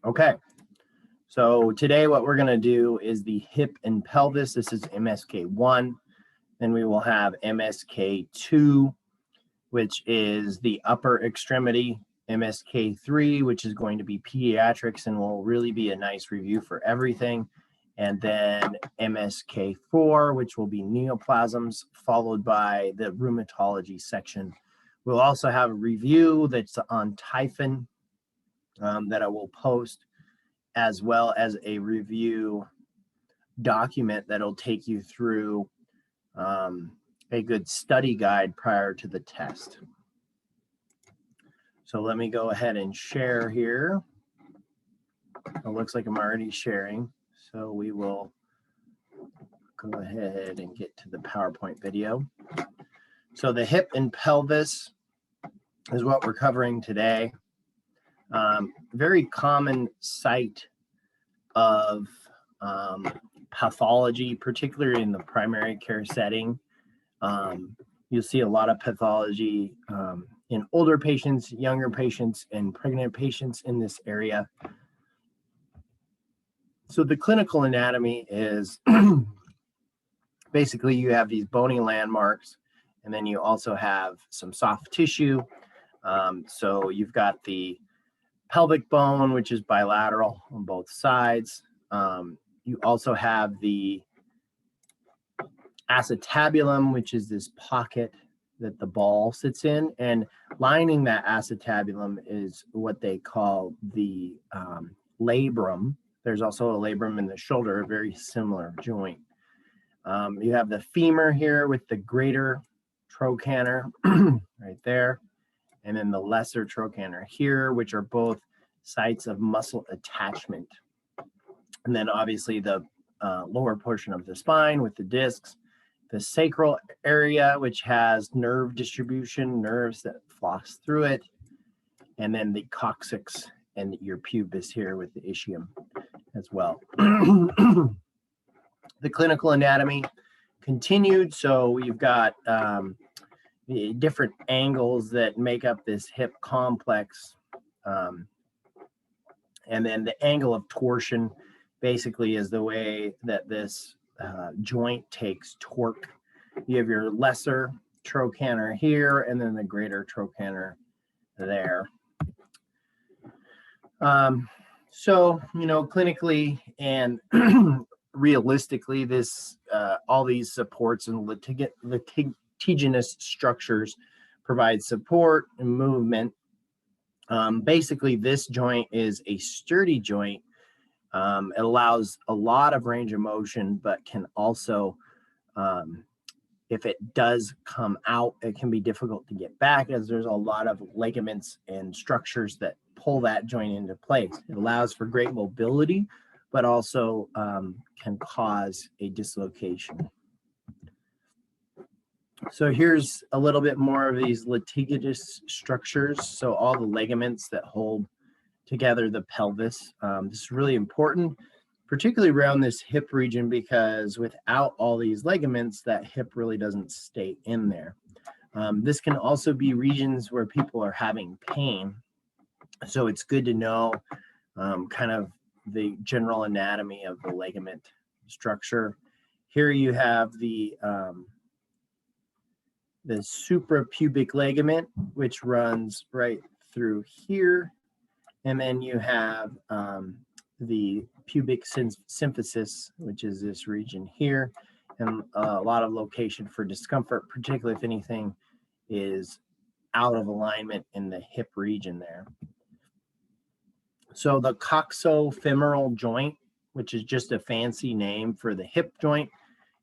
Okay, so today what we're going to do is the hip and pelvis. This is MSK1. Then we will have MSK2, which is the upper extremity. MSK3, which is going to be pediatrics and will really be a nice review for everything. And then MSK4, which will be neoplasms, followed by the rheumatology section. We'll also have a review that's on typhon that I will post, as well as a review document that'll take you through a good study guide prior to the test. So let me go ahead and share here. It looks like I'm already sharing. So we will go ahead and get to the PowerPoint video. So the hip and pelvis is what we're covering today. Very common site of pathology, particularly in the primary care setting. You'll see a lot of pathology in older patients, younger patients, and pregnant patients in this area. So the clinical anatomy is basically you have these bony landmarks, and then you also have some soft tissue. So you've got the pelvic bone, which is bilateral on both sides. You also have the acetabulum, which is this pocket that the ball sits in, and lining that acetabulum is what they call the labrum. There's also a labrum in the shoulder, a very similar joint. You have the femur here with the greater trochanter right there, and then the lesser trochanter here, which are both sites of muscle attachment. And then obviously the lower portion of the spine with the discs, the sacral area, which has nerve distribution, nerves that floss through it, and then the coccyx and your pubis here with the ischium as well. The clinical anatomy continued. So we've got different angles that make up this hip complex. And then the angle of torsion basically is the way that this joint takes torque. You have your lesser trochanter here, and then the greater trochanter there. So, you know, clinically and realistically, this all these supports and litigious structures provide support and movement. Basically, this joint is a sturdy joint. It allows a lot of range of motion, but can also, if it does come out, it can be difficult to get back as there's a lot of ligaments and structures that pull that joint into place. It allows for great mobility, but also can cause a dislocation. So here's a little bit more of these litigious structures. So all the ligaments that hold together the pelvis. This is really important, particularly around this hip region, because without all these ligaments, that hip really doesn't stay in there. This can also be regions where people are having pain. So it's good to know kind of the general anatomy of the ligament structure. Here you have the suprapubic ligament, which runs right through here. And then you have the pubic symphysis, which is this region here, and a lot of location for discomfort, particularly if anything is out of alignment in the hip region there. So the Coxo femoral joint, which is just a fancy name for the hip joint,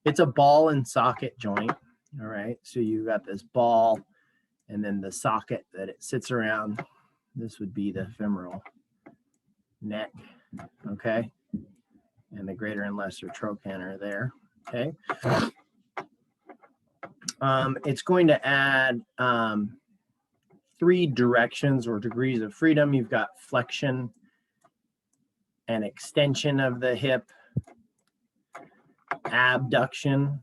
it's a ball and socket joint. All right, so you've got this ball and then the socket that it sits around. This would be the femoral neck, okay? And the greater and lesser trochanter there, okay? It's going to add 3 directions or degrees of freedom. You've got flexion and extension of the hip, abduction,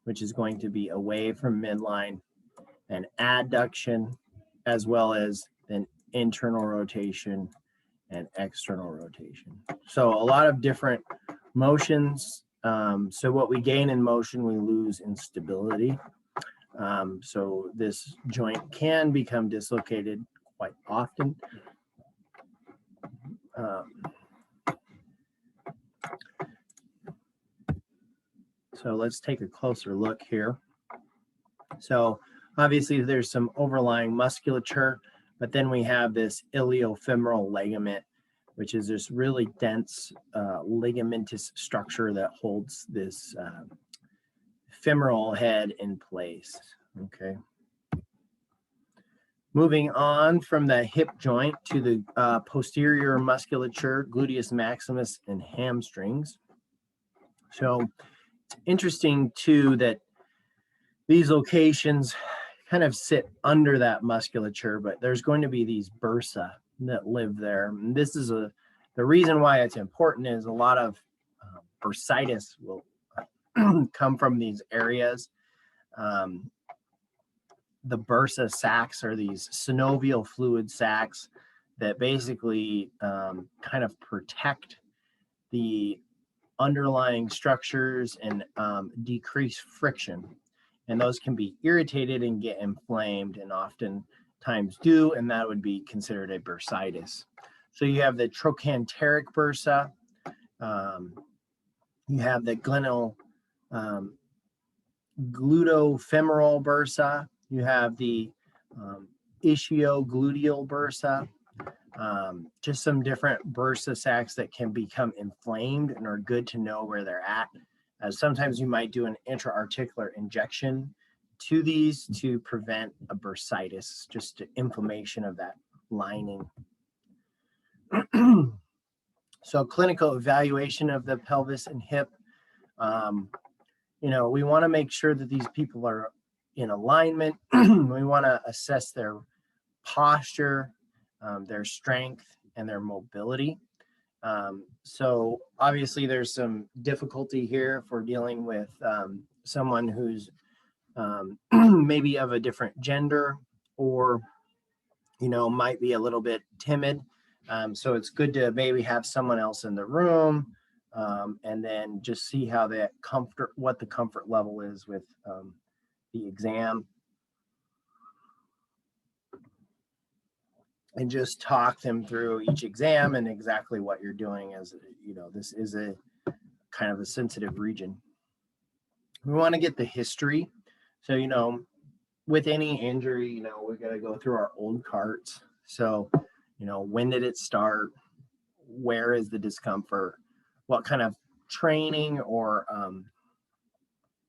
which is going to be away from midline, and adduction, as well as an internal rotation and external rotation. So a lot of different motions. So what we gain in motion, we lose in stability. So this joint can become dislocated quite often. So let's take a closer look here. So obviously there's some overlying musculature, but then we have this iliofemoral ligament, which is this really dense ligamentous structure that holds this femoral head in place. Okay. Moving on from the hip joint to the posterior musculature, gluteus maximus and hamstrings. So it's interesting too that these locations kind of sit under that musculature, but there's going to be these bursa that live there. And this is the reason why it's important is a lot of bursitis will come from these areas. The bursa sacs are these synovial fluid sacs that basically kind of protect the underlying structures and decrease friction. And those can be irritated and get inflamed and oftentimes do, and that would be considered a bursitis. So you have the trochanteric bursa, you have the glutofemoral bursa, you have the ischio-gluteal bursa, just some different bursa sacs that can become inflamed and are good to know where they're at. Sometimes you might do an intra-articular injection to these to prevent a bursitis, just inflammation of that lining. So clinical evaluation of the pelvis and hip. We want to make sure that these people are in alignment. We want to assess their posture, their strength, and their mobility. So obviously there's some difficulty here if we're dealing with someone who's maybe of a different gender or, might be a little bit timid. So it's good to maybe have someone else in the room and then just see how what the comfort level is with the exam. And just talk them through each exam and exactly what you're doing as, this is a kind of a sensitive region. We want to get the history. So, with any injury, we got to go through our old carts. So, when did it start? Where is the discomfort? What kind of training or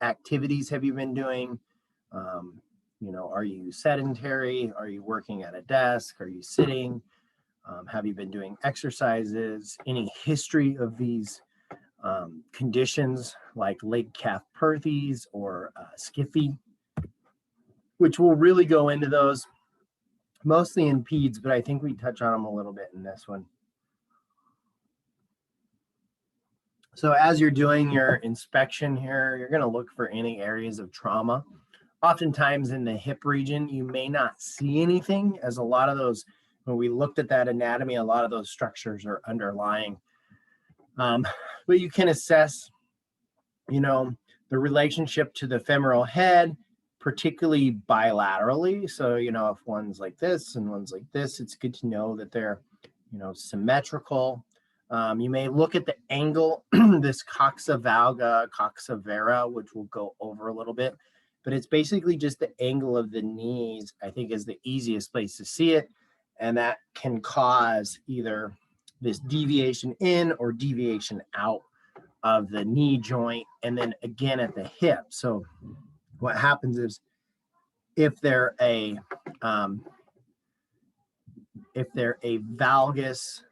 activities have you been doing? Are you sedentary? Are you working at a desk? Are you sitting? Have you been doing exercises? Any history of these conditions like leg calf perthes or skiffy, which we'll really go into those mostly in peds, but I think we touch on them a little bit in this one. So as you're doing your inspection here, you're going to look for any areas of trauma. Oftentimes in the hip region, you may not see anything, as a lot of those, when we looked at that anatomy, a lot of those structures are underlying. But you can assess, the relationship to the femoral head, particularly bilaterally. So, if one's like this and one's like this, it's good to know that they're, symmetrical. You may look at the angle, this coxa valga, coxa vera, which we'll go over a little bit, but it's basically just the angle of the knees, I think, is the easiest place to see it. And that can cause either this deviation in or deviation out of the knee joint, and then again at the hip. So what happens is if they're a valgus,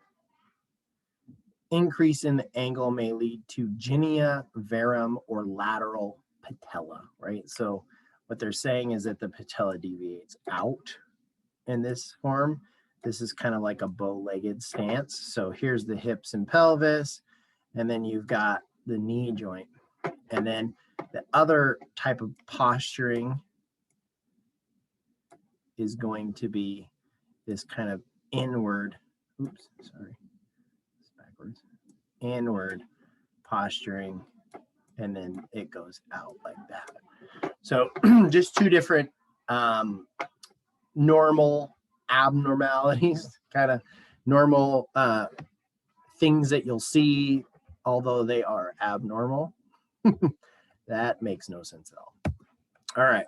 increase in the angle may lead to genia, verum, or lateral patella, right? So what they're saying is that the patella deviates out in this form. This is kind of like a bow-legged stance. So here's the hips and pelvis, and then you've got the knee joint. And then the other type of posturing is going to be this kind of inward, backwards, inward posturing, and then it goes out like that. So just two different normal abnormalities, kind of normal things that you'll see, although they are abnormal. That makes no sense at all. All right.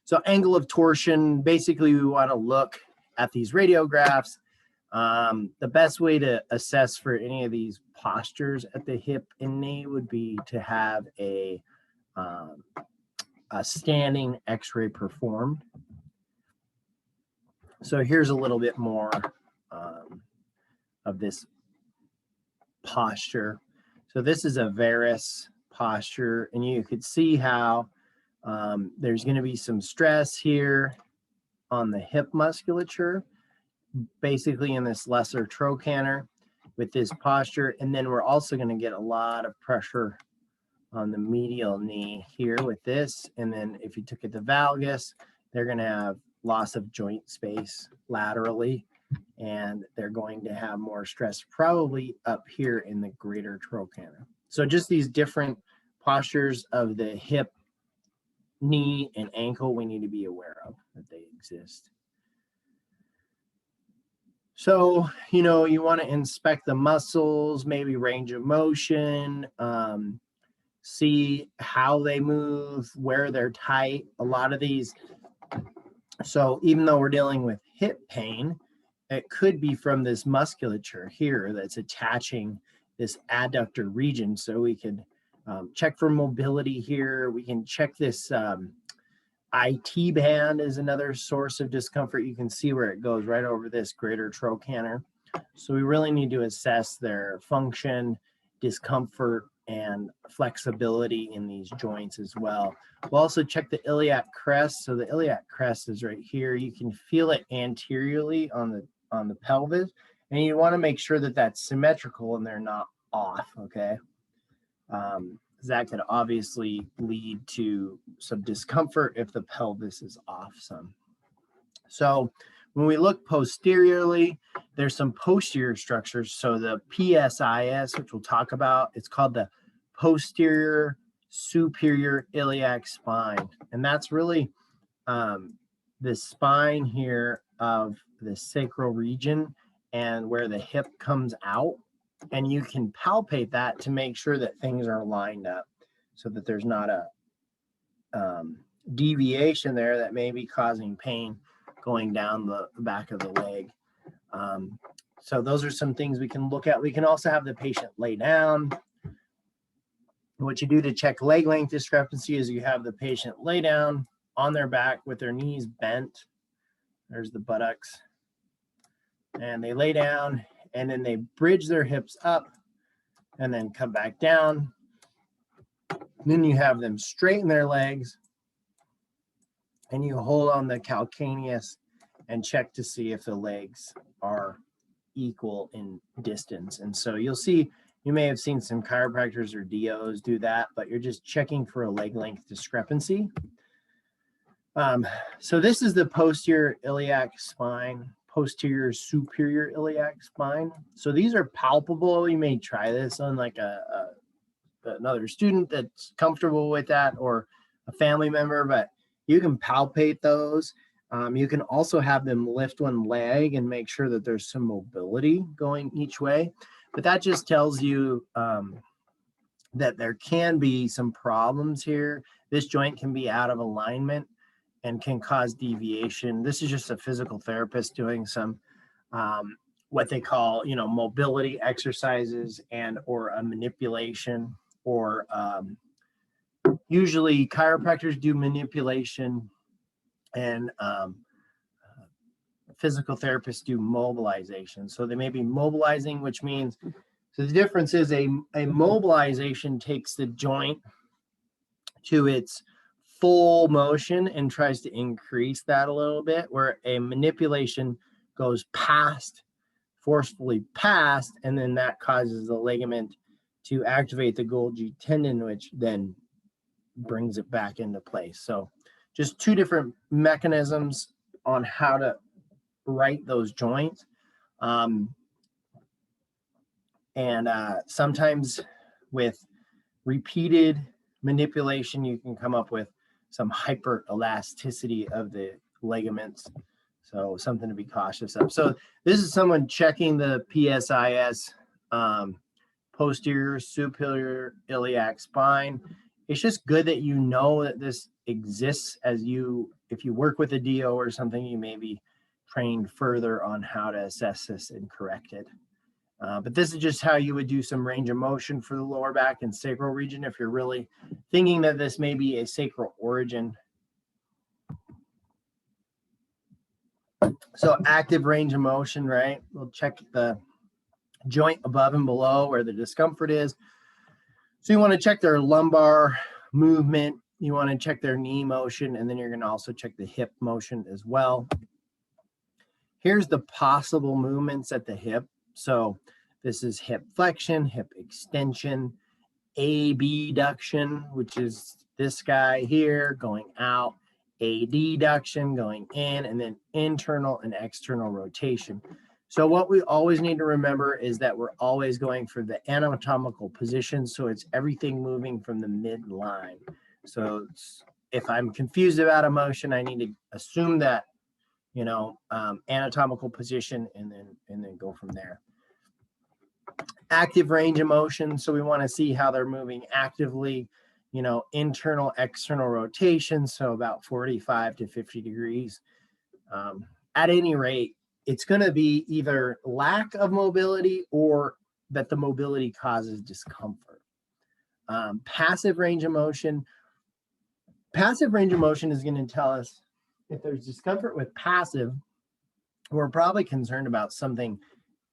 So angle of torsion, basically we want to look at these radiographs. The best way to assess for any of these postures at the hip and knee would be to have a standing x-ray performed. So here's a little bit more of this posture. So this is a Varus posture, and you could see how there's going to be some stress here on the hip musculature, basically in this lesser trochanter with this posture. And then we're also going to get a lot of pressure on the medial knee here with this. And then if you took it to valgus, they're going to have loss of joint space laterally, and they're going to have more stress probably up here in the greater trochanter. So just these different postures of the hip, knee, and ankle we need to be aware of that they exist. So, you know, you want to inspect the muscles, maybe range of motion, see how they move, where they're tight. A lot of these, so even though we're dealing with hip pain, it could be from this musculature here that's attaching this adductor region. So we could check for mobility here. We can check this IT band is another source of discomfort. You can see where it goes right over this greater trochanter. So we really need to assess their function, discomfort, and flexibility in these joints as well. We'll also check the iliac crest. So the iliac crest is right here. You can feel it anteriorly on the pelvis, and you want to make sure that that's symmetrical and they're not off, okay? That could obviously lead to some discomfort if the pelvis is off some. So when we look posteriorly, there's some posterior structures. So the PSIS, which we'll talk about, it's called the posterior superior iliac spine. And that's really the spine here of the sacral region and where the hip comes out. And you can palpate that to make sure that things are lined up so that there's not a deviation there that may be causing pain going down the back of the leg. So those are some things we can look at. We can also have the patient lay down. What you do to check leg length discrepancy is you have the patient lay down on their back with their knees bent. There's the buttocks. And they lay down, and then they bridge their hips up and then come back down. Then you have them straighten their legs, and you hold on the calcaneus and check to see if the legs are equal in distance. And so you'll see, you may have seen some chiropractors or DOs do that, but you're just checking for a leg length discrepancy. So this is the posterior iliac spine, posterior superior iliac spine. So these are palpable. You may try this on like another student that's comfortable with that, or a family member, but you can palpate those. You can also have them lift one leg and make sure that there's some mobility going each way. But that just tells you that there can be some problems here. This joint can be out of alignment and can cause deviation. This is just a physical therapist doing some what they call, you know, mobility exercises and or a manipulation, or usually chiropractors do manipulation, and physical therapists do mobilization. So they may be mobilizing, which means, so the difference is a mobilization takes the joint to its full motion and tries to increase that a little bit, where a manipulation goes past, forcefully past, and then that causes the ligament to activate the Golgi tendon, which then brings it back into place. So just two different mechanisms on how to right those joints. And sometimes with repeated manipulation, you can come up with some hyperelasticity of the ligaments. So something to be cautious of. So this is someone checking the PSIS, posterior superior iliac spine. It's just good that you know that this exists as if you work with a DO or something, you may be trained further on how to assess this and correct it. But this is just how you would do some range of motion for the lower back and sacral region if you're really thinking that this may be a sacral origin. So active range of motion, right? We'll check the joint above and below where the discomfort is. So you want to check their lumbar movement. You want to check their knee motion, and then you're going to also check the hip motion as well. Here's the possible movements at the hip. So this is hip flexion, hip extension, abduction, which is this guy here going out, adduction going in, and then internal and external rotation. So what we always need to remember is that we're always going for the anatomical position. So it's everything moving from the midline. So if I'm confused about a motion, I need to assume that, anatomical position and then go from there. Active range of motion. So we want to see how they're moving actively, internal, external rotation. So about 45 to 50 degrees. At any rate, it's going to be either lack of mobility or that the mobility causes discomfort. Passive range of motion. Passive range of motion is going to tell us if there's discomfort with passive, we're probably concerned about something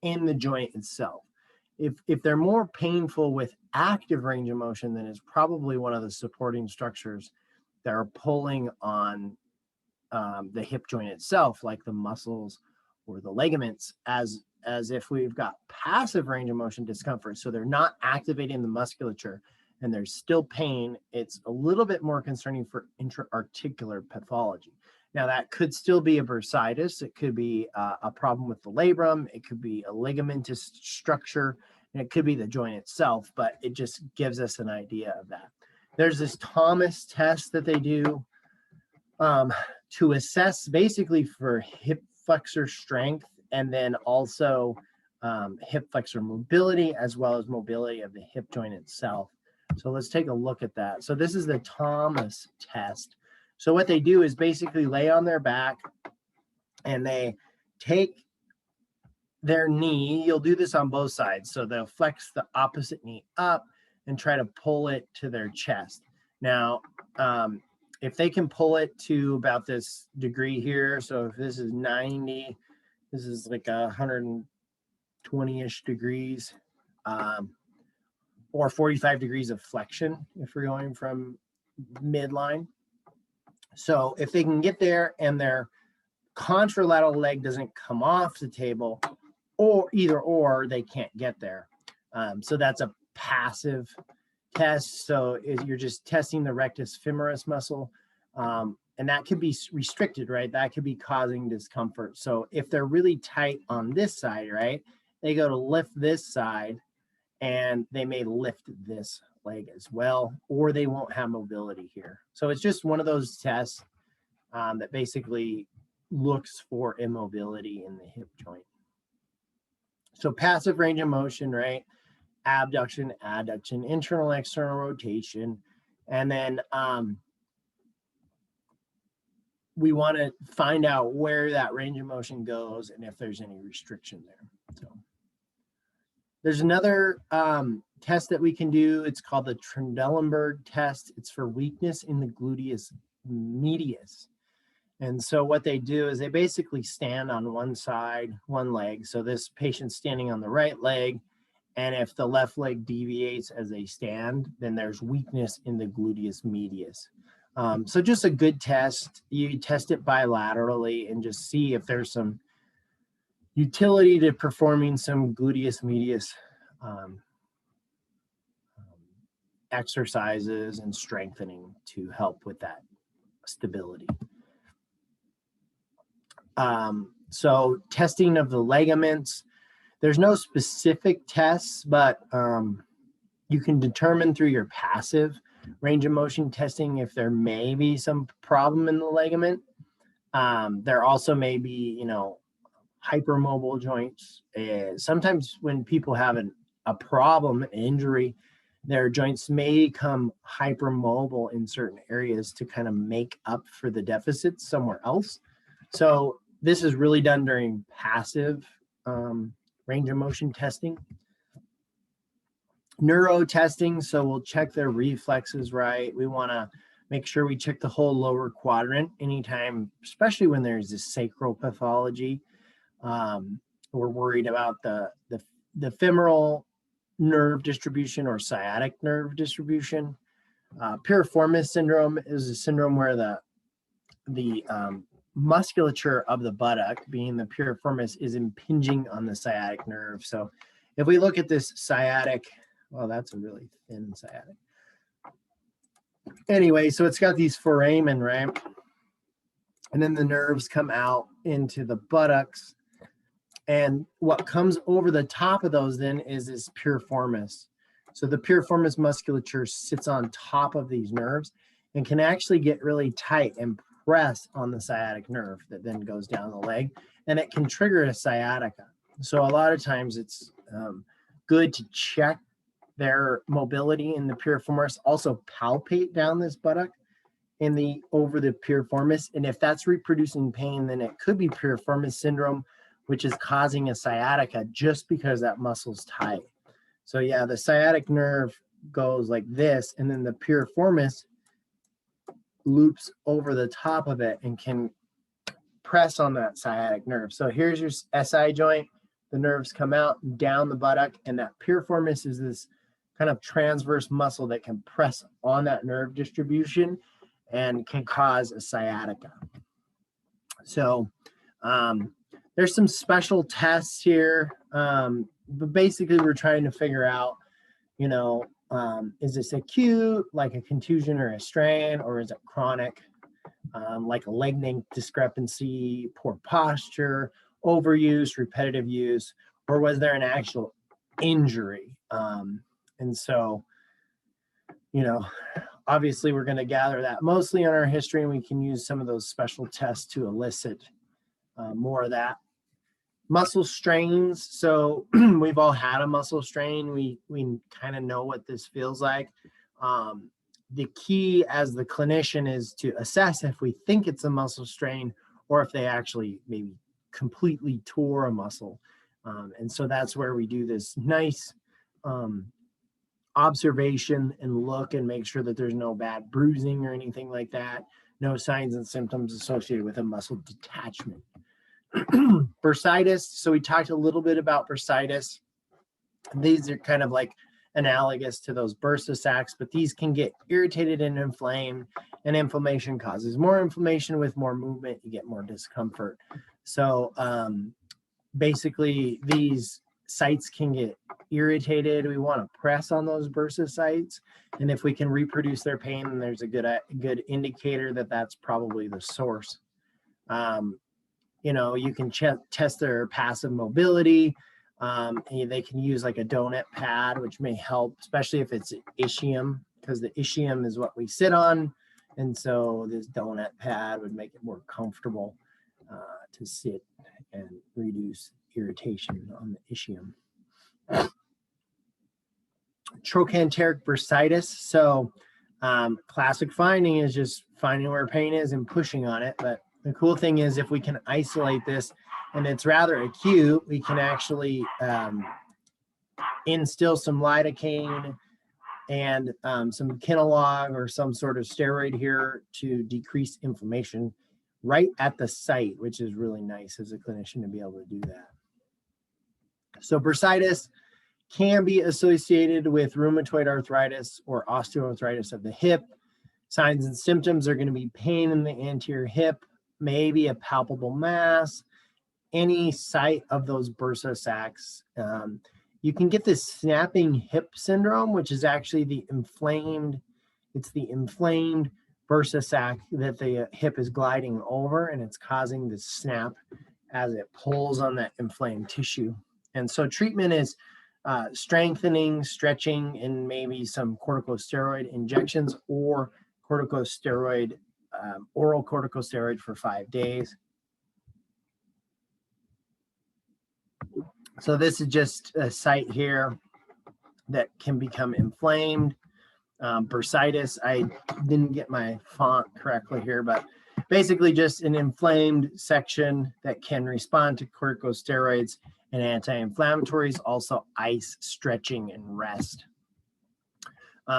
in the joint itself. If they're more painful with active range of motion, then it's probably one of the supporting structures that are pulling on the hip joint itself, like the muscles or the ligaments, as if we've got passive range of motion discomfort. So they're not activating the musculature and there's still pain. It's a little bit more concerning for intra-articular pathology. Now that could still be a bursitis. It could be a problem with the labrum. It could be a ligamentous structure, and it could be the joint itself, but it just gives us an idea of that. There's this Thomas test that they do to assess basically for hip flexor strength and then also hip flexor mobility as well as mobility of the hip joint itself. So let's take a look at that. So this is the Thomas test. So what they do is basically lay on their back and they take their knee. You'll do this on both sides. So they'll flex the opposite knee up and try to pull it to their chest. Now, if they can pull it to about this degree here, so if this is 90, this is like 120-ish degrees, or 45 degrees of flexion if we're going from midline. So if they can get there and their contralateral leg doesn't come off the table, or either or, they can't get there. So that's a passive test. So you're just testing the rectus femoris muscle, and that could be restricted, right? That could be causing discomfort. So if they're really tight on this side, right, they go to lift this side and they may lift this leg as well, or they won't have mobility here. So it's just one of those tests that basically looks for immobility in the hip joint. So passive range of motion, right? Abduction, adduction, internal, external rotation. And then we want to find out where that range of motion goes and if there's any restriction there. So there's another test that we can do. It's called the Trendelenburg test. It's for weakness in the gluteus medius. And so what they do is they basically stand on one side, one leg. So this patient's standing on the right leg. And if the left leg deviates as they stand, then there's weakness in the gluteus medius. So just a good test. You test it bilaterally and just see if there's some utility to performing some gluteus medius exercises and strengthening to help with that stability. So testing of the ligaments. There's no specific tests, but you can determine through your passive range of motion testing if there may be some problem in the ligament. There also may be, you know, hypermobile joints. Sometimes when people have a problem, an injury, their joints may become hypermobile in certain areas to kind of make up for the deficits somewhere else. So this is really done during passive range of motion testing. Neuro testing, so we'll check their reflexes right. We want to make sure we check the whole lower quadrant anytime, especially when there's this sacral pathology. We're worried about the femoral nerve distribution or sciatic nerve distribution. Piriformis syndrome is a syndrome where the musculature of the buttock, being the piriformis, is impinging on the sciatic nerve. So if we look at this sciatic, well, that's a really thin sciatic. Anyway, so it's got these foramen, right? And then the nerves come out into the buttocks. And what comes over the top of those then is this piriformis. So the piriformis musculature sits on top of these nerves and can actually get really tight and press on the sciatic nerve that then goes down the leg, and it can trigger a sciatica. So a lot of times it's good to check their mobility in the piriformis, also palpate down this buttock over the piriformis. And if that's reproducing pain, then it could be piriformis syndrome, which is causing a sciatica just because that muscle's tight. So yeah, the sciatic nerve goes like this, and then the piriformis loops over the top of it and can press on that sciatic nerve. So here's your SI joint. The nerves come out down the buttock, and that piriformis is this kind of transverse muscle that can press on that nerve distribution and can cause a sciatica. So there's some special tests here, but basically we're trying to figure out, you know, is this acute, like a contusion or a strain, or is it chronic, like a length discrepancy, poor posture, overuse, repetitive use, or was there an actual injury? And so, you know, obviously we're going to gather that mostly on our history, and we can use some of those special tests to elicit more of that. Muscle strains. So we've all had a muscle strain. We kind of know what this feels like. The key as the clinician is to assess if we think it's a muscle strain or if they actually maybe completely tore a muscle. And so that's where we do this nice observation and look and make sure that there's no bad bruising or anything like that. No signs and symptoms associated with a muscle detachment. Bursitis. So we talked a little bit about bursitis. These are kind of like analogous to those bursa sacs, but these can get irritated and inflamed, and inflammation causes more inflammation. With more movement, you get more discomfort. So basically these sites can get irritated. We want to press on those bursa sites, and if we can reproduce their pain, then there's a good indicator that that's probably the source. You know, you can test their passive mobility. They can use like a donut pad, which may help, especially if it's ischium, because the ischium is what we sit on. And so this donut pad would make it more comfortable to sit and reduce irritation on the ischium. Trochanteric bursitis. So classic finding is just finding where pain is and pushing on it. But the cool thing is if we can isolate this and it's rather acute, we can actually instill some lidocaine and some Kinalog or some sort of steroid here to decrease inflammation right at the site, which is really nice as a clinician to be able to do that. So bursitis can be associated with rheumatoid arthritis or osteoarthritis of the hip. Signs and symptoms are going to be pain in the anterior hip, maybe a palpable mass, any site of those bursa sacs. You can get this snapping hip syndrome, which is actually the inflamed bursa sac that the hip is gliding over, and it's causing this snap as it pulls on that inflamed tissue. And so treatment is strengthening, stretching, and maybe some corticosteroid injections or corticosteroid, oral corticosteroid for 5 days. So this is just a site here that can become inflamed. Bursitis, I didn't get my font correctly here, but basically just an inflamed section that can respond to corticosteroids and anti-inflammatories, also ice, stretching, and rest.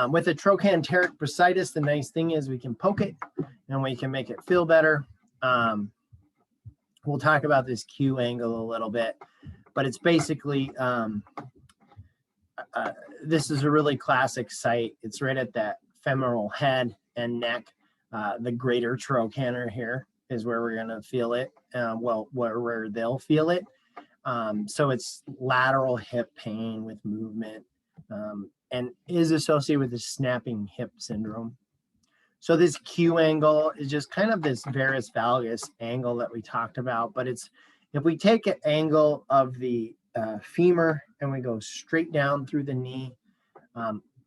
With a trochanteric bursitis, the nice thing is we can poke it and we can make it feel better. We'll talk about this Q angle a little bit, but it's basically, this is a really classic site. It's right at that femoral head and neck. The greater trochanter here is where we're going to feel it. Well, where they'll feel it. So it's lateral hip pain with movement and is associated with the snapping hip syndrome. So this Q angle is just kind of this varus valgus angle that we talked about, but it's, if we take an angle of the femur and we go straight down through the knee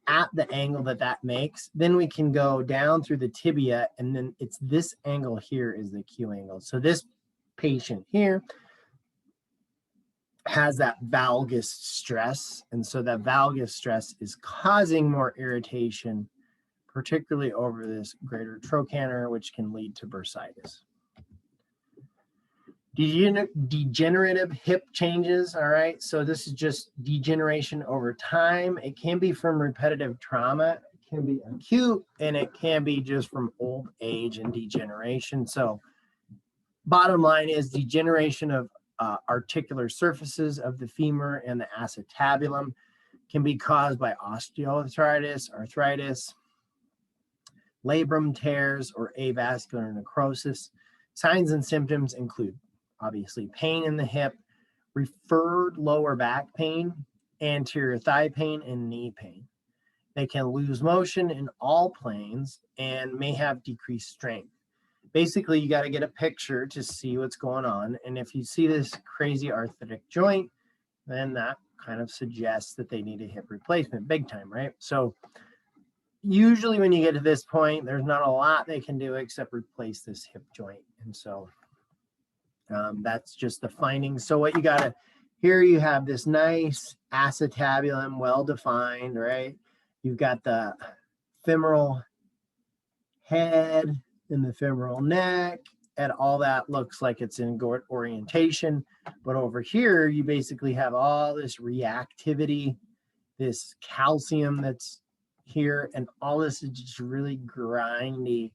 at the angle that that makes, then we can go down through the tibia, and then it's this angle here is the Q angle. So this patient here has that valgus stress, and so that valgus stress is causing more irritation, particularly over this greater trochanter, which can lead to bursitis. Degenerative hip changes, all right? So this is just degeneration over time. It can be from repetitive trauma, it can be acute, and it can be just from old age and degeneration. So bottom line is degeneration of articular surfaces of the femur and the acetabulum can be caused by osteoarthritis, arthritis, labrum tears, or avascular necrosis. Signs and symptoms include obviously pain in the hip, referred lower back pain, anterior thigh pain, and knee pain. They can lose motion in all planes and may have decreased strength. Basically, you got to get a picture to see what's going on. And if you see this crazy arthritic joint, then that kind of suggests that they need a hip replacement big time, right? So usually when you get to this point, there's not a lot they can do except replace this hip joint. And so that's just the findings. So what you got to, here you have this nice acetabulum, well-defined, right? You've got the femoral head and the femoral neck, and all that looks like it's in good orientation. But over here, you basically have all this reactivity, this calcium that's here, and all this is just really grindy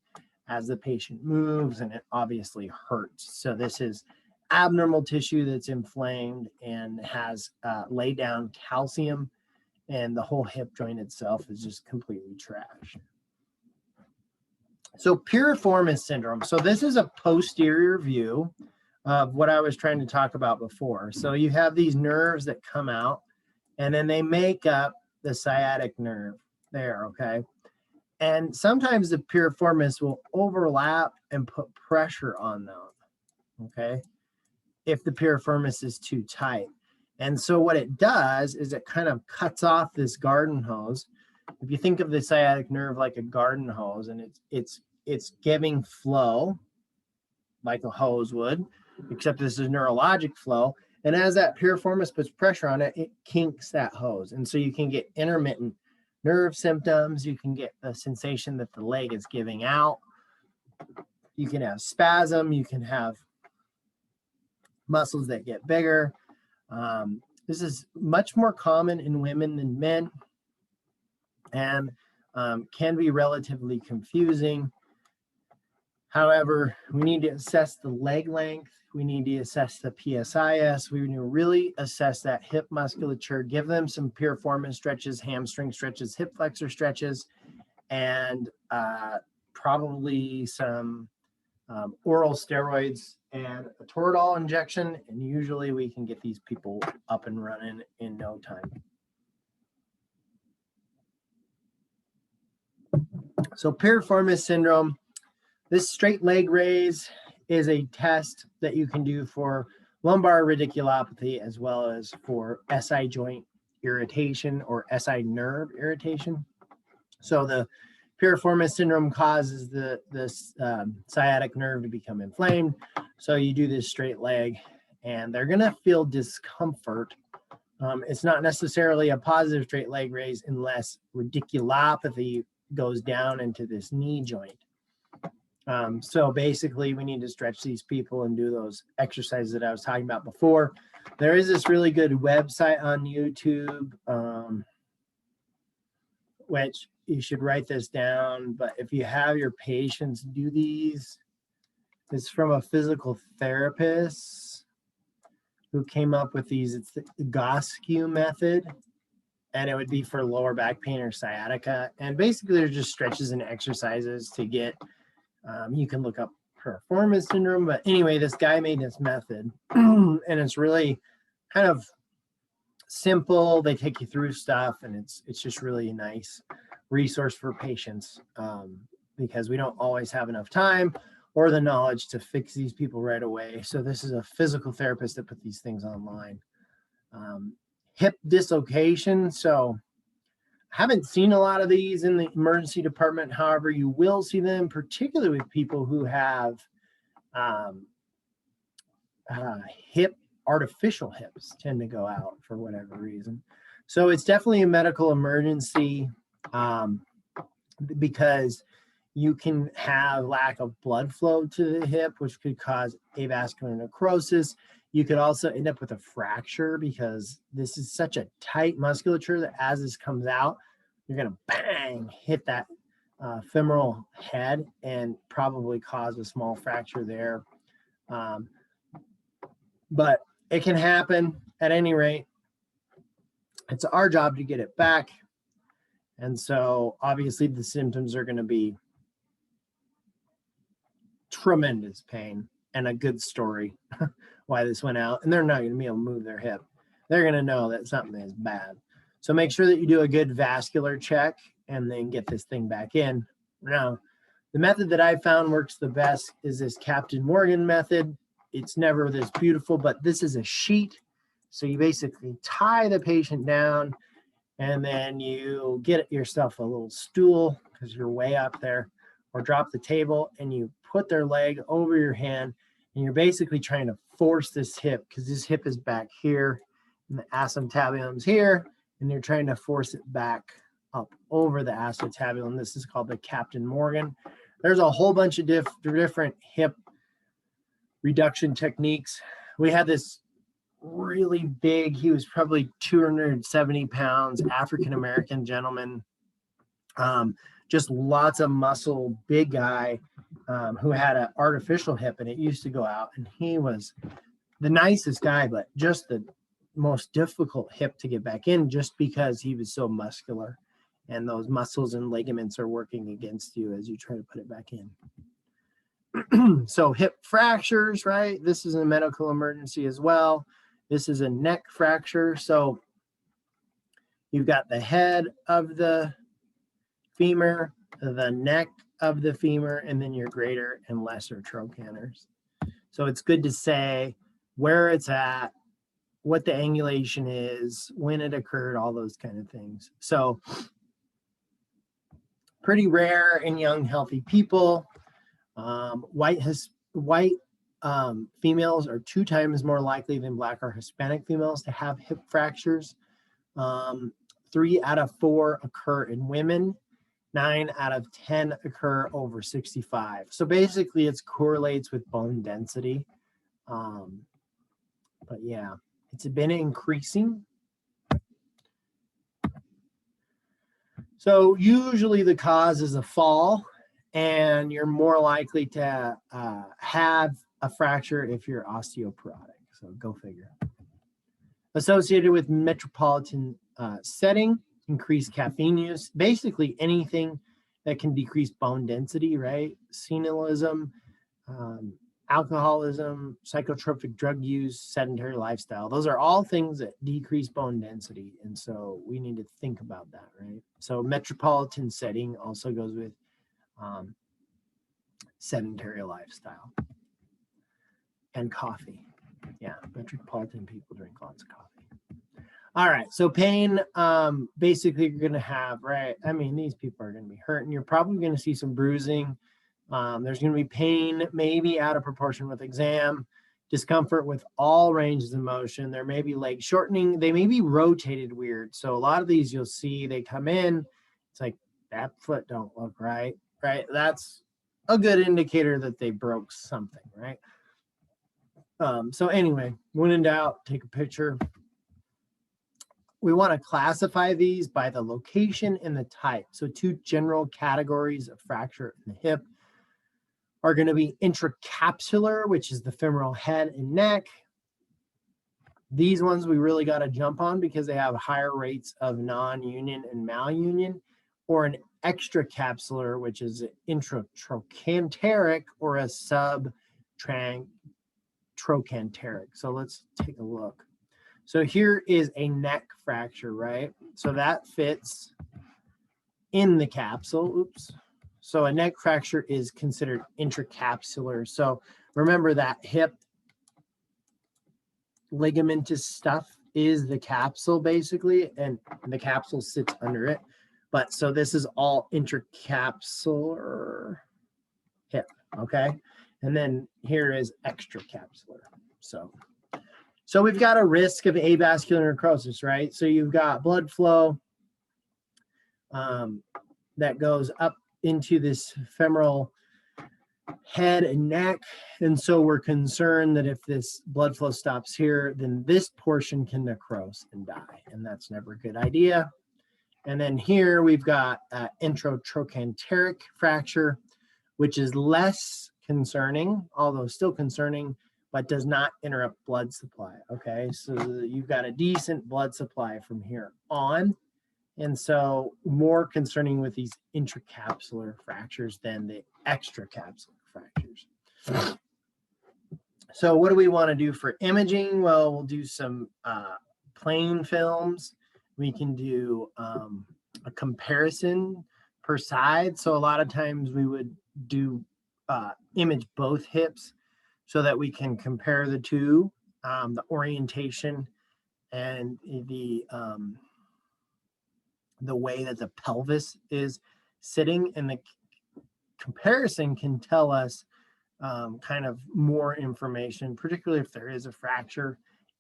as the patient moves, and it obviously hurts. So this is abnormal tissue that's inflamed and has laid down calcium, and the whole hip joint itself is just completely trashed. So Piriformis syndrome. So this is a posterior view of what I was trying to talk about before. So you have these nerves that come out, and then they make up the sciatic nerve there, okay? And sometimes the piriformis will overlap and put pressure on them, okay, if the piriformis is too tight. And so what it does is it kind of cuts off this garden hose. If you think of the sciatic nerve like a garden hose, and it's giving flow like a hose would, except this is neurologic flow. And as that piriformis puts pressure on it, it kinks that hose. And so you can get intermittent nerve symptoms. You can get the sensation that the leg is giving out. You can have spasm. You can have muscles that get bigger. This is much more common in women than men, and can be relatively confusing. However, we need to assess the leg length. We need to assess the PSIS. We need to really assess that hip musculature, give them some piriformis stretches, hamstring stretches, hip flexor stretches, and probably some oral steroids and a Toradol injection. And usually we can get these people up and running in no time. So Piriformis syndrome, this straight leg raise is a test that you can do for lumbar radiculopathy, as well as for SI joint irritation or SI nerve irritation. So the Piriformis Syndrome causes the sciatic nerve to become inflamed. So you do this straight leg, and they're going to feel discomfort. It's not necessarily a positive straight leg raise unless radiculopathy goes down into this knee joint. So basically, we need to stretch these people and do those exercises that I was talking about before. There is this really good website on YouTube, which you should write this down. But if you have your patients do these, it's from a physical therapist who came up with these. It's the Coxo method, and it would be for lower back pain or sciatica. And basically, they're just stretches and exercises to get. You can look up Piriformis Syndrome, but anyway, this guy made this method, and it's really kind of simple. They take you through stuff, and it's just really a nice resource for patients, because we don't always have enough time or the knowledge to fix these people right away. So this is a physical therapist that put these things online. Hip dislocation. So I haven't seen a lot of these in the emergency department. However, you will see them, particularly with people who have artificial hips tend to go out for whatever reason. So it's definitely a medical emergency, because you can have lack of blood flow to the hip, which could cause avascular necrosis. You could also end up with a fracture, because this is such a tight musculature that as this comes out, you're going to bang, hit that femoral head and probably cause a small fracture there. But it can happen at any rate. It's our job to get it back. And so obviously the symptoms are going to be tremendous pain and a good story why this went out. And they're not going to be able to move their hip. They're going to know that something is bad. So make sure that you do a good vascular check and then get this thing back in. Now, the method that I found works the best is this Captain Morgan method. It's never this beautiful, but this is a sheet. So you basically tie the patient down, and then you get yourself a little stool because you're way up there, or drop the table, and you put their leg over your hand, and you're basically trying to force this hip, because this hip is back here and the acetabulum's here, and you're trying to force it back up over the acetabulum. This is called the Captain Morgan. There's a whole bunch of different hip reduction techniques. We had this really big, he was probably 270 pounds, African-American gentleman, just lots of muscle, big guy, who had an artificial hip, and it used to go out, and he was the nicest guy, but just the most difficult hip to get back in, just because he was so muscular, and those muscles and ligaments are working against you as you try to put it back in. So hip fractures, right? This is a medical emergency as well. This is a neck fracture. So you've got the head of the femur, the neck of the femur, and then your greater and lesser trochanters. So it's good to say where it's at, what the angulation is, when it occurred, all those kind of things. So pretty rare in young, healthy people. White females are 2 times more likely than Black or Hispanic females to have hip fractures. 3 out of 4 occur in women. 9 out of 10 occur over 65. So basically it correlates with bone density. But yeah, it's been increasing. So usually the cause is a fall, and you're more likely to have a fracture if you're osteoporotic. So go figure. Associated with metropolitan setting, increased caffeine use, basically anything that can decrease bone density, right? Senilism, alcoholism, psychotropic drug use, sedentary lifestyle. Those are all things that decrease bone density. And so we need to think about that, right? So metropolitan setting also goes with sedentary lifestyle and coffee. Yeah, metropolitan people drink lots of coffee. All right, so pain, basically you're going to have, right? I mean, these people are going to be hurting. You're probably going to see some bruising. There's going to be pain, maybe out of proportion with exam, discomfort with all ranges of motion. There may be leg shortening. They may be rotated weird. So a lot of these you'll see, they come in, it's like, that foot don't look right, right? That's a good indicator that they broke something, right? So anyway, when in doubt, take a picture. We want to classify these by the location and the type. So two general categories of fracture in the hip are going to be intracapsular, which is the femoral head and neck. These ones we really got to jump on because they have higher rates of non-union and malunion, or an extracapsular, which is introtrochanteric or a subtrochanteric. So let's take a look. So here is a neck fracture, right? So that fits in the capsule. Oops. So a neck fracture is considered intracapsular. So remember that hip ligamentous stuff is the capsule basically, and the capsule sits under it. But so this is all intracapsular hip, okay? And then here is extracapsular. So we've got a risk of avascular necrosis, right? So you've got blood flow that goes up into this femoral head and neck. And so we're concerned that if this blood flow stops here, then this portion can necrose and die. And that's never a good idea. And then here we've got introtrochanteric fracture, which is less concerning, although still concerning, but does not interrupt blood supply. Okay, so you've got a decent blood supply from here on. And so more concerning with these intracapsular fractures than the extracapsular fractures. So what do we want to do for imaging? Well, we'll do some plain films. We can do a comparison per side. So a lot of times we would do image both hips so that we can compare the two, the orientation and the way that the pelvis is sitting, and the comparison can tell us kind of more information, particularly if there is a fracture,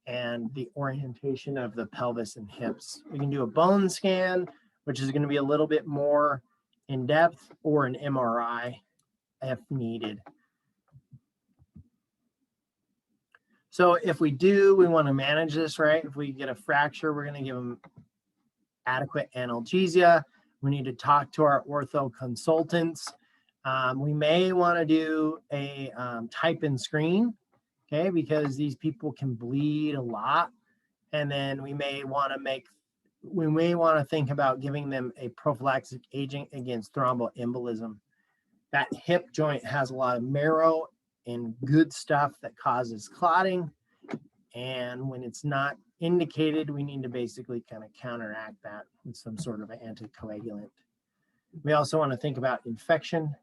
and the orientation of the pelvis and hips. We can do a bone scan, which is going to be a little bit more in depth, or an MRI if needed. So if we want to manage this, right? If we get a fracture, we're going to give them adequate analgesia. We need to talk to our ortho consultants. We may want to do a type and screen, okay, because these people can bleed a lot. And then we may want to think about giving them a prophylactic agent against thromboembolism. That hip joint has a lot of marrow and good stuff that causes clotting. And when it's not indicated, we need to basically kind of counteract that with some sort of an anticoagulant. We also want to think about infection,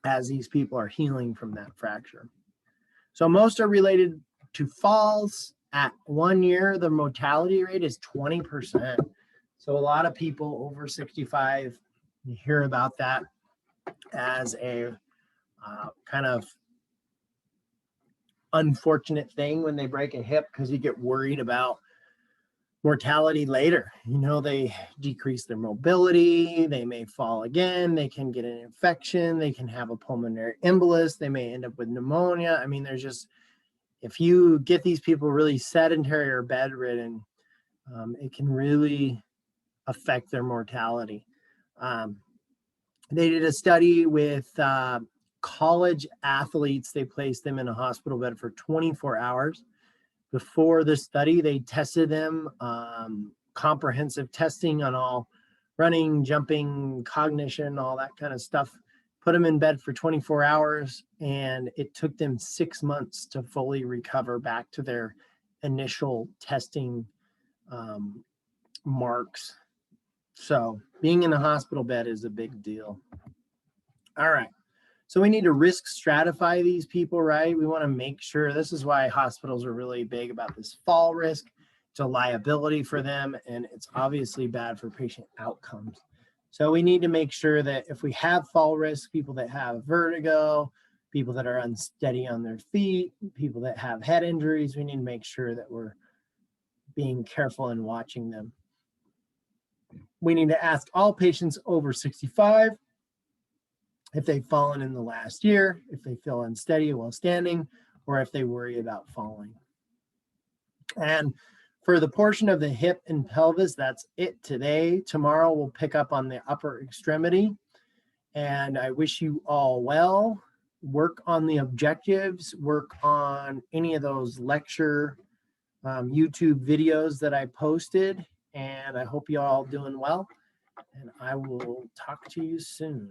as these people are healing from that fracture. So most are related to falls. At 1 year, the mortality rate is 20%. So a lot of people over 65, you hear about that as a kind of unfortunate thing when they break a hip, because you get worried about mortality later. You know, they decrease their mobility, they may fall again, they can get an infection, they can have a pulmonary embolus, they may end up with pneumonia. I mean, there's just, if you get these people really sedentary or bedridden, it can really affect their mortality. They did a study with college athletes. They placed them in a hospital bed for 24 hours. Before the study, they tested them, comprehensive testing on all running, jumping, cognition, all that kind of stuff. Put them in bed for 24 hours, and it took them 6 months to fully recover back to their initial testing marks. So being in a hospital bed is a big deal. All right. So we need to risk stratify these people, right? We want to make sure, this is why hospitals are really big about this fall risk. It's a liability for them, and it's obviously bad for patient outcomes. So we need to make sure that if we have fall risk, people that have vertigo, people that are unsteady on their feet, people that have head injuries, we need to make sure that we're being careful and watching them. We need to ask all patients over 65 if they've fallen in the last year, if they feel unsteady while standing, or if they worry about falling. And for the portion of the hip and pelvis, that's it today. Tomorrow we'll pick up on the upper extremity. And I wish you all well. Work on the objectives, work on any of those lecture YouTube videos that I posted. And I hope you all doing well. And I will talk to you soon.